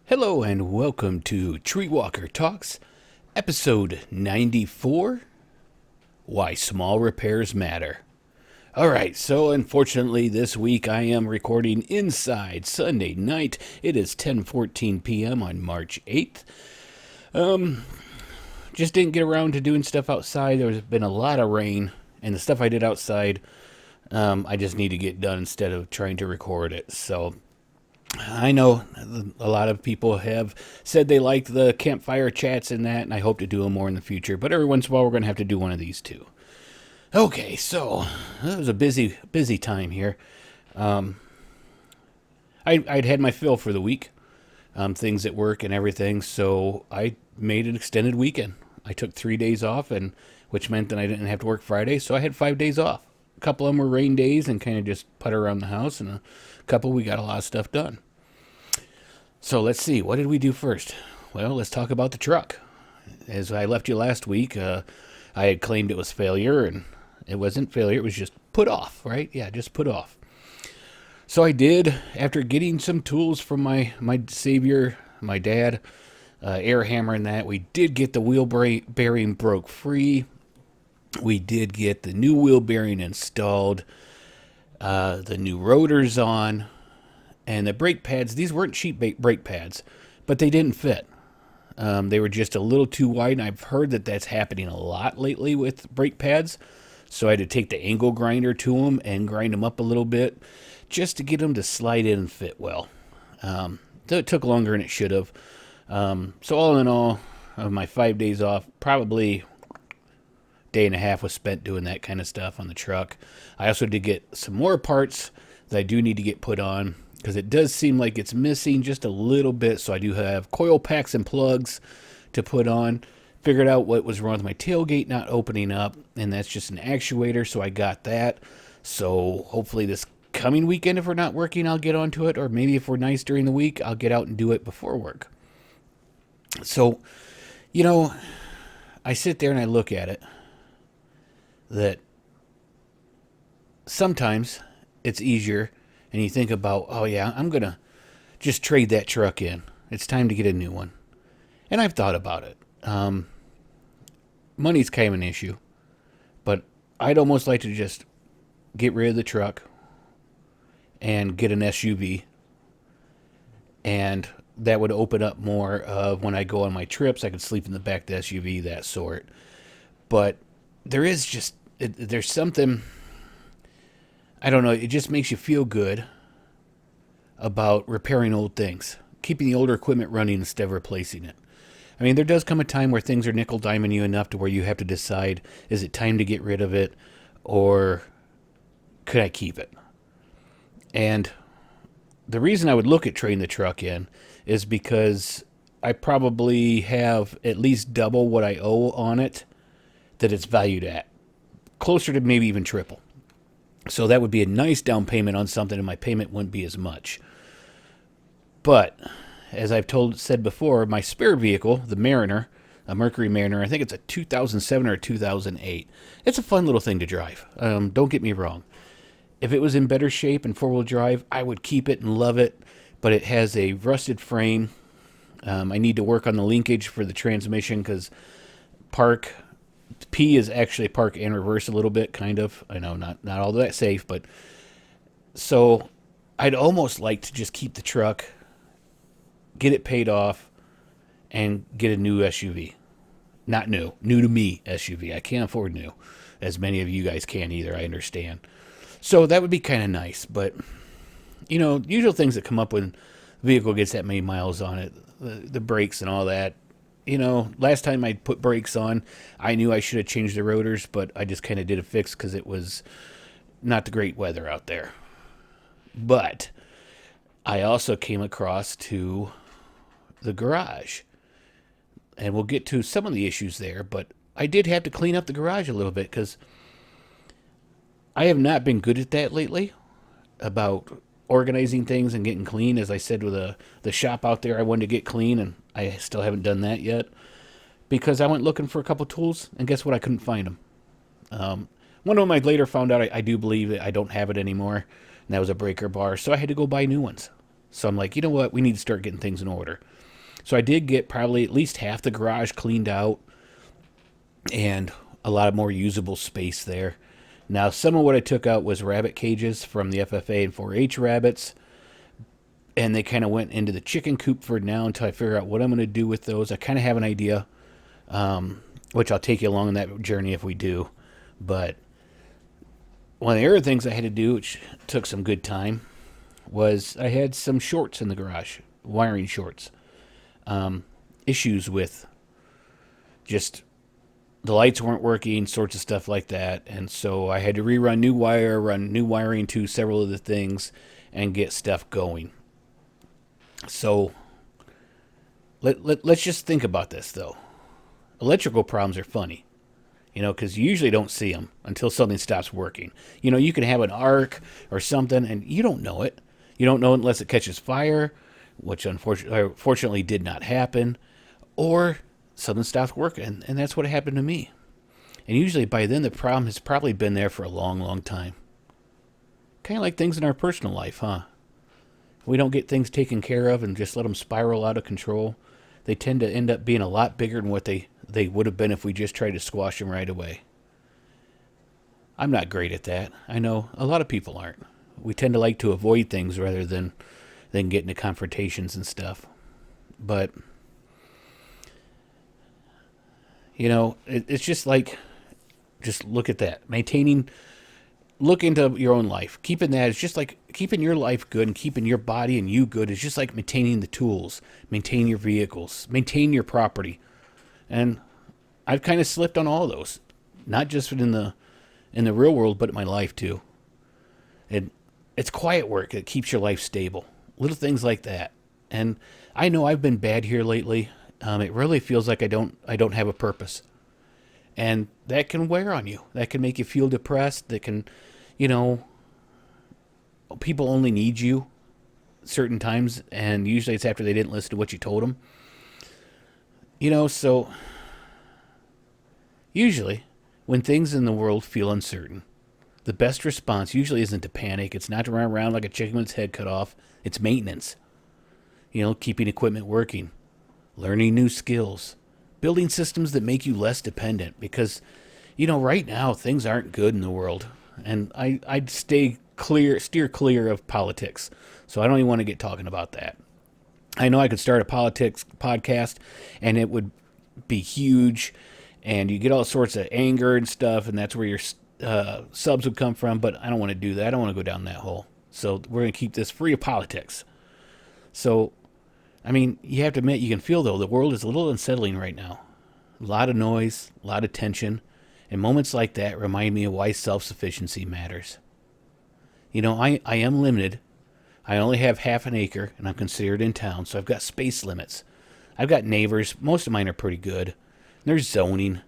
Hello and welcome to TreeWalker Talks, episode 94, Why Small Repairs Matter. Alright, so unfortunately this week I am recording inside Sunday night. It is 10:14 p.m. on March 8th. Just didn't get around to doing stuff outside. There's been a lot of rain, and the stuff I did outside, I just need to get done instead of trying to record it. So I know a lot of people have said they like the campfire chats and that, and I hope to do them more in the future. But every once in a while, we're going to have to do one of these too. Okay, so it was a busy time here. I'd had my fill for the week, things at work and everything, so I made an extended weekend. I took 3 days off, and which meant that I didn't have to work Friday, so I had 5 days off. A couple of them were rain days and kind of just putter around the house, and a couple we got a lot of stuff done. So let's see, what did we do first? Well, let's talk about the truck. As I left you last week, I had claimed it was failure, and it wasn't failure, it was just put off, right? Yeah, just put off. So I did, after getting some tools from my savior, my dad, air hammer and that, we did get the wheel bearing broke free. We did get the new wheel bearing installed, the new rotors on, and the brake pads. These weren't cheap brake pads, but they didn't fit. They were just a little too wide, and I've heard that that's happening a lot lately with brake pads. So I had to take the angle grinder to them and grind them up a little bit just to get them to slide in and fit well. It took longer than it should have. So all in all, of my 5 days off, probably day and a half was spent doing that kind of stuff on the truck. I also did get some more parts that I do need to get put on, because it does seem like it's missing just a little bit. So I do have coil packs and plugs to put on. Figured out what was wrong with my tailgate not opening up, and that's just an actuator, so I got that. So hopefully this coming weekend, if we're not working, I'll get onto it, or maybe if we're nice during the week, I'll get out and do it before work. So, I sit there and I look at it, that sometimes it's easier, and you think about, oh yeah, I'm going to just trade that truck in. It's time to get a new one. And I've thought about it. Money's kind of an issue, but I'd almost like to just get rid of the truck and get an SUV, and that would open up more of when I go on my trips. I could sleep in the back of the SUV, that sort. But there's something, I don't know, it just makes you feel good about repairing old things, keeping the older equipment running instead of replacing it. I mean, there does come a time where things are nickel-diming you enough to where you have to decide, is it time to get rid of it, or could I keep it? And the reason I would look at trading the truck in is because I probably have at least double what I owe on it that it's valued at. Closer to maybe even triple. So that would be a nice down payment on something, and my payment wouldn't be as much. But as I've said before, my spare vehicle, the Mariner, a Mercury Mariner, I think it's a 2007 or a 2008. It's a fun little thing to drive. Don't get me wrong. If it was in better shape and four-wheel drive, I would keep it and love it. But it has a rusted frame. I need to work on the linkage for the transmission, because P is actually park and reverse a little bit, kind of. I know, not all that safe, but so I'd almost like to just keep the truck, get it paid off, and get a new SUV. Not new to me SUV. I can't afford new, as many of you guys can either, I understand. So that would be kind of nice, but, usual things that come up when the vehicle gets that many miles on it, the brakes and all that. Last time I put brakes on, I knew I should have changed the rotors, but I just kind of did a fix because it was not the great weather out there. But I also came across to the garage, and we'll get to some of the issues there, but I did have to clean up the garage a little bit, because I have not been good at that lately, about organizing things and getting clean. As I said with the shop out there, I wanted to get clean, and I still haven't done that yet, because I went looking for a couple tools, and guess what? I couldn't find them. One of them I later found out I do believe that I don't have it anymore, and that was a breaker bar, so I had to go buy new ones. So I'm like, you know what? We need to start getting things in order. So I did get probably at least half the garage cleaned out and a lot of more usable space there. Now, some of what I took out was rabbit cages from the FFA and 4-H rabbits, and they kind of went into the chicken coop for now until I figure out what I'm going to do with those. I kind of have an idea, which I'll take you along on that journey if we do. But one of the other things I had to do, which took some good time, was I had some shorts in the garage, wiring shorts. Issues with just the lights weren't working, sorts of stuff like that. And so I had to rerun new wire, run new wiring to several of the things, and get stuff going. So let's just think about this, though. Electrical problems are funny, because you usually don't see them until something stops working. You can have an arc or something, and you don't know it. You don't know it unless it catches fire, which unfortunately did not happen, or something stops working, and that's what happened to me. And usually by then the problem has probably been there for a long, long time. Kind of like things in our personal life, huh? We don't get things taken care of and just let them spiral out of control. They tend to end up being a lot bigger than what they would have been if we just tried to squash them right away. I'm not great at that. I know a lot of people aren't. We tend to like to avoid things rather than get into confrontations and stuff. But it's just like, just look at that. Look into your own life. Keeping that is just like keeping your life good, and keeping your body and you good is just like maintaining the tools, maintain your vehicles, maintain your property. And I've kind of slipped on all those, not just in the real world, but in my life too. It's quiet work that keeps your life stable. Little things like that. And I know I've been bad here lately. It really feels like I don't have a purpose. And that can wear on you. That can make you feel depressed. That can, people only need you certain times, and usually it's after they didn't listen to what you told them. So usually when things in the world feel uncertain, the best response usually isn't to panic. It's not to run around like a chicken with its head cut off. It's maintenance. Keeping equipment working, learning new skills, building systems that make you less dependent. Because, right now things aren't good in the world, and I'd steer clear of politics. So I don't even want to get talking about that. I know I could start a politics podcast, and it would be huge, and you get all sorts of anger and stuff, and that's where your subs would come from. But I don't want to do that. I don't want to go down that hole. So we're going to keep this free of politics. So, you have to admit, you can feel, though, the world is a little unsettling right now. A lot of noise, a lot of tension, and moments like that remind me of why self-sufficiency matters. I am limited. I only have half an acre, and I'm considered in town, so I've got space limits. I've got neighbors. Most of mine are pretty good. There's zoning,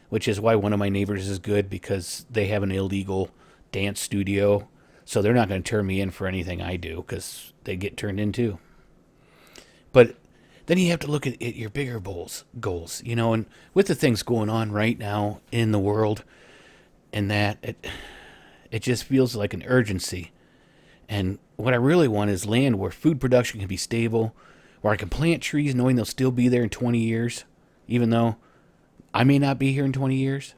which is why one of my neighbors is good, because they have an illegal dance studio, so they're not going to turn me in for anything I do, because they get turned in too. But then you have to look at your bigger goals, and with the things going on right now in the world, and that it just feels like an urgency. And what I really want is land where food production can be stable, where I can plant trees knowing they'll still be there in 20 years, even though I may not be here in 20 years.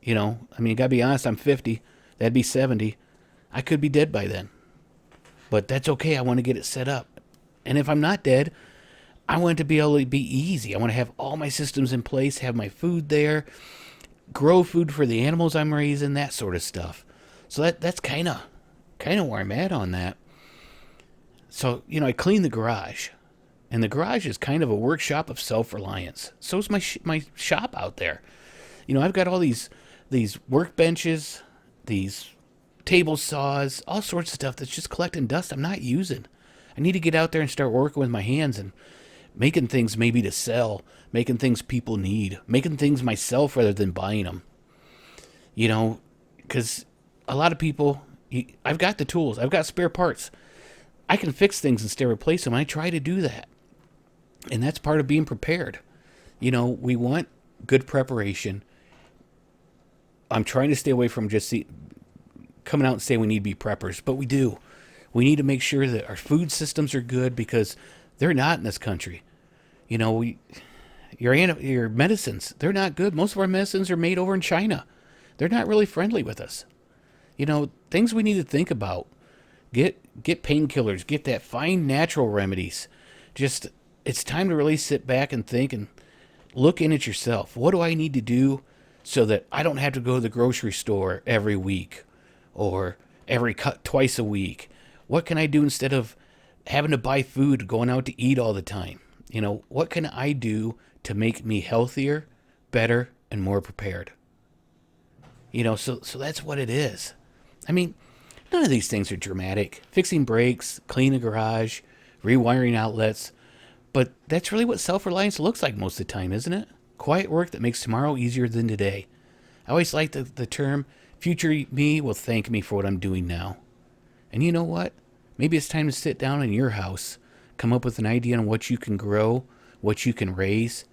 Gotta be honest, I'm 50. That'd be 70. I could be dead by then. But that's okay. I want to get it set up. And if I'm not dead, I want it to be able to be easy. I want to have all my systems in place, have my food there, grow food for the animals I'm raising, that sort of stuff. So that's kind of where I'm at on that. So, I clean the garage. And the garage is kind of a workshop of self-reliance. So is my shop out there. I've got all these workbenches, these table saws, all sorts of stuff that's just collecting dust I'm not using. I need to get out there and start working with my hands and making things maybe to sell, making things people need, making things myself rather than buying them. Because a lot of people, I've got the tools, I've got spare parts. I can fix things instead of replace them. I try to do that. And that's part of being prepared. We want good preparation. I'm trying to stay away from just coming out and saying we need to be preppers, but we do. We need to make sure that our food systems are good because they're not in this country. You know, your medicines, they're not good. Most of our medicines are made over in China. They're not really friendly with us. You know, things we need to think about. Get painkillers, get that, find natural remedies. Just it's time to really sit back and think and look in at yourself. What do I need to do so that I don't have to go to the grocery store every week or twice a week? What can I do instead of having to buy food, going out to eat all the time? You know, what can I do to make me healthier, better, and more prepared? You know, so that's what it is. I mean, none of these things are dramatic. Fixing brakes, cleaning a garage, rewiring outlets. But that's really what self-reliance looks like most of the time, isn't it? Quiet work that makes tomorrow easier than today. I always like the term, future me will thank me for what I'm doing now. And you know what? Maybe it's time to sit down in your house, come up with an idea on what you can grow, what you can raise,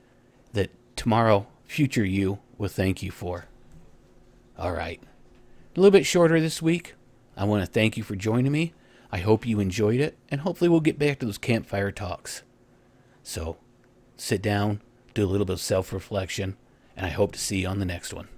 that tomorrow, future you will thank you for. All right. A little bit shorter this week. I want to thank you for joining me. I hope you enjoyed it, and hopefully we'll get back to those campfire talks. So, sit down, do a little bit of self-reflection, and I hope to see you on the next one.